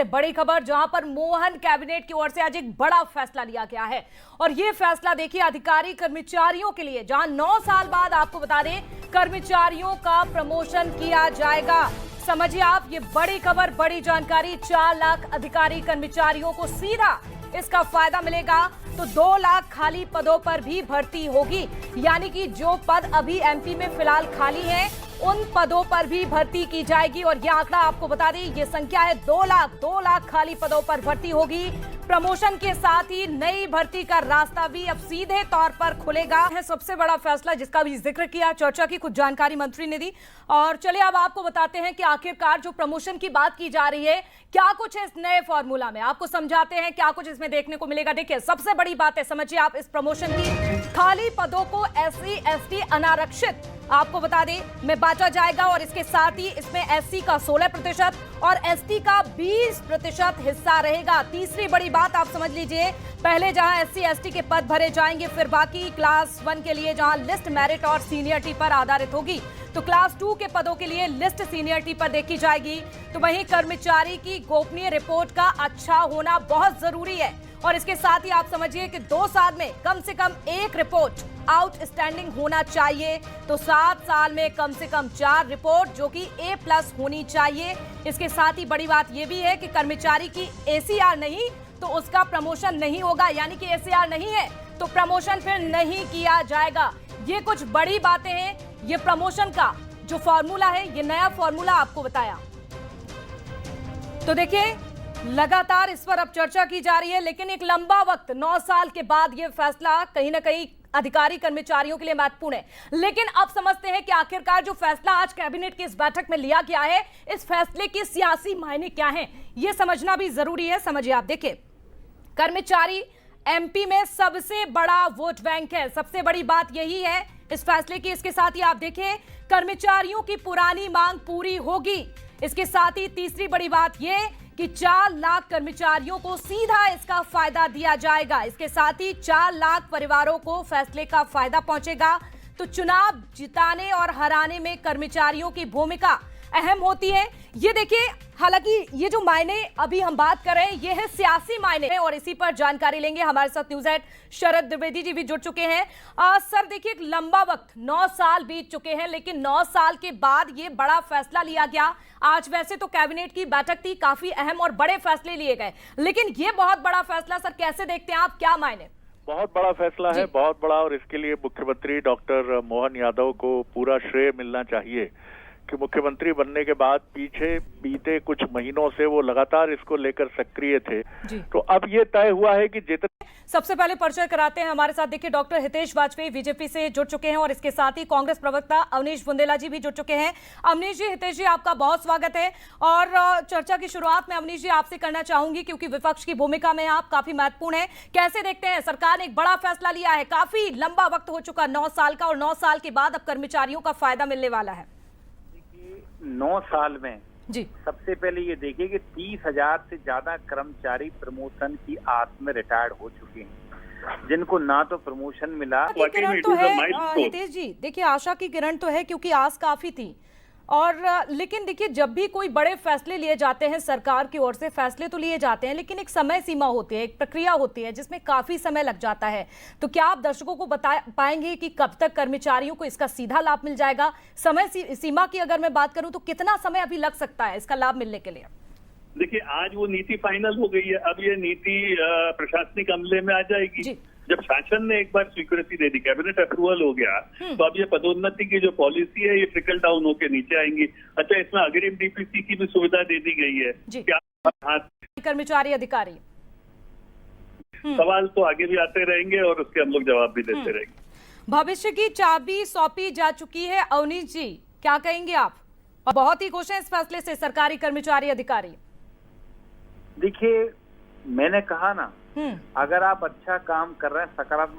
बड़ी खबर जहां पर मोहन कैबिनेट की ओर से आज एक बड़ा फैसला लिया गया है और ये फैसला देखिए अधिकारी कर्मचारियों के लिए, जहां 9 साल बाद आपको बता दें कर्मचारियों का प्रमोशन किया जाएगा। समझिए आप, ये बड़ी खबर, बड़ी जानकारी। 4 लाख अधिकारी कर्मचारियों को सीधा इसका फायदा मिलेगा। तो 2 लाख खाली पदों पर भी भर्ती होगी, यानी कि जो पद अभी एमपी में फिलहाल खाली हैं उन पदों पर भी भर्ती की जाएगी। और यह आंकड़ा आपको बता दें, ये संख्या है 2 लाख खाली पदों पर भर्ती होगी। प्रमोशन के साथ ही नई भर्ती का रास्ता भी अब सीधे तौर पर खुलेगा। है सबसे बड़ा फैसला जिसका भी जिक्र किया, चर्चा की कुछ जानकारी मंत्री ने दी। और चलिए अब आपको बताते हैं कि आखिरकार जो प्रमोशन की बात की जा रही है, क्या कुछ है इस नए फॉर्मूला में, आपको समझाते हैं क्या कुछ इसमें देखने को मिलेगा। देखिए सबसे बड़ी बात है, समझिए आप, इस प्रमोशन की खाली पदों को SC ST अनारक्षित आपको बता दें में बांटा जाएगा और इसके साथ ही इसमें SC का 16% और ST का 20% हिस्सा रहेगा। तीसरी बड़ी बात आप समझ लीजिए, पहले जहां SC ST के पद भरे जाएंगे, फिर बाकी क्लास 1 के लिए जहां लिस्ट मेरिट और सीनियरिटी पर आधारित होगी, तो क्लास 2 के पदों के लिए लिस्ट सीनियरिटी पर देखी जाएगी। तो वहीं कर्मचारी की गोपनीय रिपोर्ट का अच्छा होना बहुत जरूरी है और इसके साथ ही आप समझिए कि 2 साल में कम से कम 1 रिपोर्ट आउटस्टैंडिंग होना चाहिए। तो 7 साल में कम से कम 4 रिपोर्ट जो कि A+ होनी चाहिए। इसके साथ ही बड़ी बात यह भी है कि कर्मचारी की ACR नहीं तो उसका प्रमोशन नहीं होगा, यानी कि ACR नहीं है तो प्रमोशन फिर नहीं किया जाएगा। ये कुछ बड़ी बातें हैं, ये प्रमोशन का जो फॉर्मूला है, ये नया फॉर्मूला आपको बताया। तो देखिए लगातार इस पर अब चर्चा की जा रही है, लेकिन एक लंबा वक्त 9 साल के बाद यह फैसला कहीं ना कहीं अधिकारी कर्मचारियों के लिए महत्वपूर्ण है। लेकिन अब समझते हैं कि आखिरकार जो फैसला आज कैबिनेट की इस बैठक में लिया गया है, इस फैसले के सियासी मायने क्या हैं, यह समझना भी जरूरी है। समझिए आप, देखिए कर्मचारी MP में सबसे बड़ा वोट बैंक है, सबसे बड़ी बात यही है इस फैसले की। इसके साथ ही आप देखिए कर्मचारियों की पुरानी मांग पूरी होगी। इसके साथ ही तीसरी बड़ी बात यह कि 4 लाख कर्मचारियों को सीधा इसका फायदा दिया जाएगा। इसके साथ ही 4 लाख परिवारों को फैसले का फायदा पहुंचेगा। तो चुनाव जिताने और हराने में कर्मचारियों की भूमिका अहम होती है। ये देखिए, हालांकि ये जो मायने अभी हम बात कर रहे हैं ये है सियासी मायने, और इसी पर जानकारी लेंगे। हमारे साथ न्यूज़ हेड शरद द्विवेदी जी भी जुड़ चुके हैं। सर देखिए, एक लंबा वक्त 9 साल बीत चुके हैं, लेकिन 9 साल के बाद ये बड़ा फैसला लिया गया। आज वैसे तो कैबिनेट की बैठक थी, काफी अहम और बड़े फैसले लिए गए, लेकिन ये बहुत बड़ा फैसला सर कैसे देखते हैं आप, क्या मायने? बहुत बड़ा फैसला है, बहुत बड़ा, और इसके लिए मुख्यमंत्री डॉक्टर मोहन यादव को पूरा श्रेय मिलना चाहिए कि मुख्यमंत्री बनने के बाद पीछे बीते कुछ महीनों से वो लगातार इसको लेकर सक्रिय थे। तो अब ये तय हुआ है कि जितने सबसे पहले परिचय कराते हैं। हमारे साथ देखिए डॉक्टर हितेश वाजपेयी बीजेपी से जुड़ चुके हैं और इसके साथ ही कांग्रेस प्रवक्ता अवनीश बुंदेला जी भी जुड़ चुके हैं। अवनीश जी, हितेश जी, आपका बहुत स्वागत है। और चर्चा की शुरुआत में अवनीश जी आपसे करना चाहूंगी, क्योंकि विपक्ष की भूमिका में आप काफी महत्वपूर्ण है। कैसे देखते हैं, सरकार ने एक बड़ा फैसला लिया है, काफी लंबा वक्त हो चुका 9 साल का, और 9 साल के बाद अब कर्मचारियों का फायदा मिलने वाला है। 9 साल में जी सबसे पहले ये देखिए कि 30,000 से ज्यादा कर्मचारी प्रमोशन की आस में रिटायर्ड हो चुके हैं, जिनको ना तो प्रमोशन मिला। किरण तो है हितेश जी, देखिए आशा की किरण तो है, क्योंकि आस काफी थी। और लेकिन देखिए, जब भी कोई बड़े फैसले लिए जाते हैं सरकार की ओर से, फैसले तो लिए जाते हैं लेकिन एक समय सीमा होती है, एक प्रक्रिया होती है जिसमें काफी समय लग जाता है। तो क्या आप दर्शकों को बता पाएंगे कि कब तक कर्मचारियों को इसका सीधा लाभ मिल जाएगा? समय सीमा की अगर मैं बात करूं तो कितना समय अभी लग सकता है इसका लाभ मिलने के लिए? देखिए, आज वो नीति फाइनल हो गई है, अब ये नीति प्रशासनिक अमले में आ जाएगी। जब शासन ने एक बार स्वीकृति दे दी, कैबिनेट अप्रूवल हो गया, तो अब ये पदोन्नति की जो पॉलिसी है ये ट्रिकल डाउन होके नीचे आएंगी। अच्छा, इसमें अग्रिम DPC की भी सुविधा दे दी गई है। क्या कर्मचारी अधिकारी सवाल तो आगे भी आते रहेंगे और उसके हम लोग जवाब भी देते रहेंगे। भविष्य की चाबी सौंपी जा चुकी है। अवनीश जी, क्या कहेंगे आप? और बहुत ही खुश हैं इस फैसले से सरकारी कर्मचारी अधिकारी। देखिए, मैंने कहा ना, अगर आप अच्छा काम कर रहे हैं, सकारात्मक